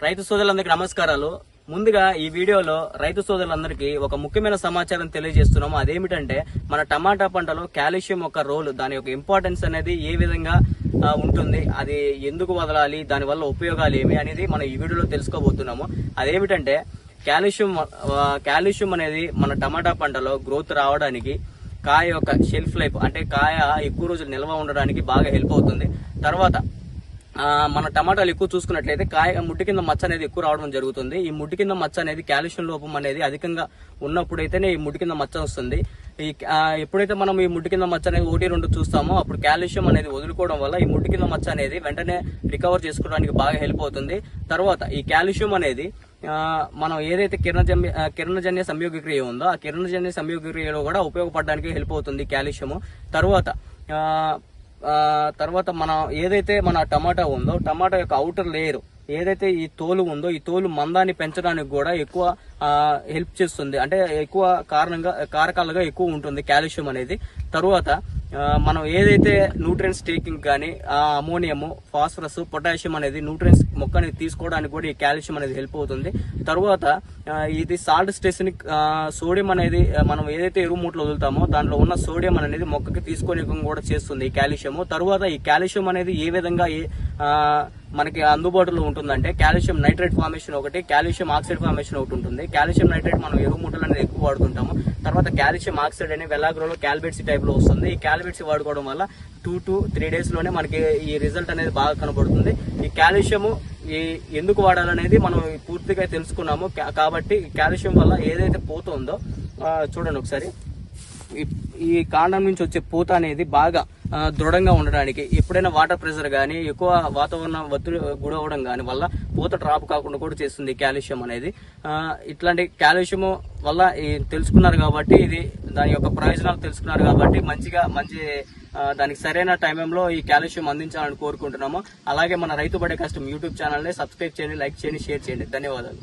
రైతు సోదరులందరికీ నమస్కారాలు. ముందుగా ఈ వీడియోలో రైతు సోదరులందరికీ ఒక ముఖ్యమైన సమాచారం తెలియజేస్తున్నాము. అదేమిటంటే మన టమాటా పంటలో కాల్షియం యొక్క రోల్, దాని యొక్క ఇంపార్టెన్స్ అనేది ఏ విధంగా ఉంటుంది, అది ఎందుకు వదలాలి, దానివల్ల ఉపయోగాలు ఏమి అనేది మనం ఈ వీడియోలో తెలుసుకోబోతున్నాము. అదేమిటంటే కాల్షియం అనేది మన టమాటా పంటలో గ్రోత్ రావడానికి, కాయ యొక్క షెల్ఫ్ లైఫ్ అంటే కాయ ఎక్కువ రోజులు నిల్వ ఉండడానికి బాగా హెల్ప్ అవుతుంది. తర్వాత మన టమాటాలు ఎక్కువ చూసుకున్నట్లయితే కాయ ముట్టి కింద మచ్చ అనేది ఎక్కువ రావడం జరుగుతుంది. ఈ ముట్టి కింద మచ్చ అనేది కాల్షియం లోపం అనేది అధికంగా ఉన్నప్పుడైతేనే ఈ ముట్టి కింద మచ్చ వస్తుంది. ఎప్పుడైతే మనం ఈ ముట్టి కింద మచ్చ అనేది 1-2 చూస్తామో అప్పుడు కాల్షియం అనేది వదులుకోవడం వల్ల ఈ ముట్టి కింద మచ్చ అనేది వెంటనే రికవర్ చేసుకోవడానికి బాగా హెల్ప్ అవుతుంది. తర్వాత ఈ కాల్షియం అనేది మనం ఏదైతే కిరణజన్య సంయోగక్రియ ఉందో ఆ కిరణజన్య సంయోగక్రియలో కూడా ఉపయోగపడడానికి హెల్ప్ అవుతుంది కాల్షియం. తర్వాత మనం ఏదైతే మన టమాటా ఉందో, టమాటా యొక్క అవుటర్ లేయర్ ఏదైతే ఈ తోలు ఉందో, ఈ తోలు మందాన్ని పెంచడానికి కూడా ఎక్కువ హెల్ప్ చేస్తుంది. అంటే ఎక్కువ కారకాలుగా ఎక్కువ ఉంటుంది కాల్షియం అనేది. తరువాత మనం ఏదైతే న్యూట్రియన్స్ టేకింగ్ కానీ అమోనియం, ఫాస్ఫరస్, పొటాషియం అనేది న్యూట్రియన్స్ మొక్కని తీసుకోవడానికి కూడా ఈ కాల్షియం అనేది హెల్ప్ అవుతుంది. తరువాత ఇది సాల్ట్ స్ట్రెస్ ని, సోడియం అనేది మనం ఏదైతే ఎరువు మూటలు వదులుతామో దాంట్లో ఉన్న సోడియం అనేది మొక్కకి తీసుకొని కూడా చేస్తుంది ఈ కాల్షియం. తరువాత ఈ కాల్షియం అనేది ఏ విధంగా మనకి అందుబాటులో ఉంటుందంటే కాల్షియం నైట్రేట్ ఫార్మేషన్ ఒకటి, కాల్షియం ఆక్సైడ్ ఫార్మేషన్ ఒకటి ఉంటుంది. కాల్షియం నైట్రేట్ మనం ఎరువు మూటలు అనేది ఎక్కువ వాడుతుంటాము. తర్వాత కాల్షియం ఆక్సైడ్ అనేది వెల్లాగ్రోలో క్యాల్బెట్సీ టైప్ లో వస్తుంది. ఈ క్యాల్బెట్సీ వాడుకోవడం వల్ల 2 to 3 days లోనే మనకి ఈ రిజల్ట్ అనేది బాగా కనబడుతుంది. ఈ కాల్షియం ఎందుకు వాడాలనేది మనం పూర్తిగా తెలుసుకున్నాము. కాబట్టి కాల్షియం వల్ల ఏదైతే పూత ఉందో చూడండి ఒకసారి, ఈ కాండం నుంచి వచ్చే పూత అనేది బాగా దృఢంగా ఉండడానికి, ఎప్పుడైనా వాటర్ ప్రెషర్ కానీ ఎక్కువ వాతావరణ ఒత్తిడి గురవడం కానీ వల్ల పూత డ్రాప్ కాకుండా కూడా చేస్తుంది కాల్షియం అనేది. ఇట్లాంటి కాల్షియం వల్ల తెలుసుకున్నారు కాబట్టి, ఇది దాని యొక్క ప్రయోజనాలు తెలుసుకున్నారు కాబట్టి మంచి దానికి సరైన టైంలో ఈ కాల్షియం అందించాలని కోరుకుంటున్నాము. అలాగే మన రైతు బడే కష్టం యూట్యూబ్ ఛానల్ ని సబ్స్క్రైబ్ చేయండి, లైక్ చేయండి, షేర్ చేయండి. ధన్యవాదాలు.